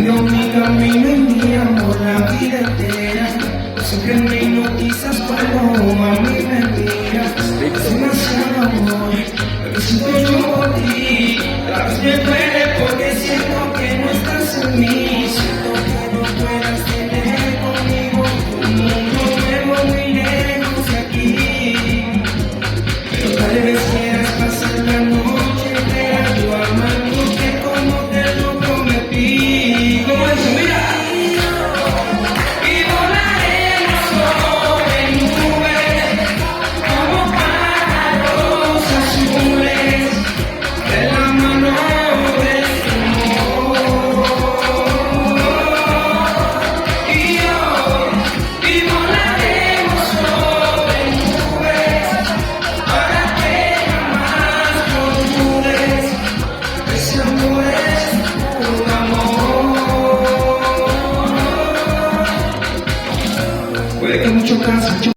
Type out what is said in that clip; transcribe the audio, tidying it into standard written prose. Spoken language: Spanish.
sido mi camino y mi amor la vida entera. Siempre me hipnotizas cuando mami me miras. Es demasiado amor lo que siento yo por ti. A la vez me duele porque siento que no estás en mí. Siento que no puedas tener conmigo un mundo nuevo muy lejos de aquí. Pero tal vez quieras pasar la noche entera yo amándote como te lo prometí. Como eso, mira. Puede que mucho caso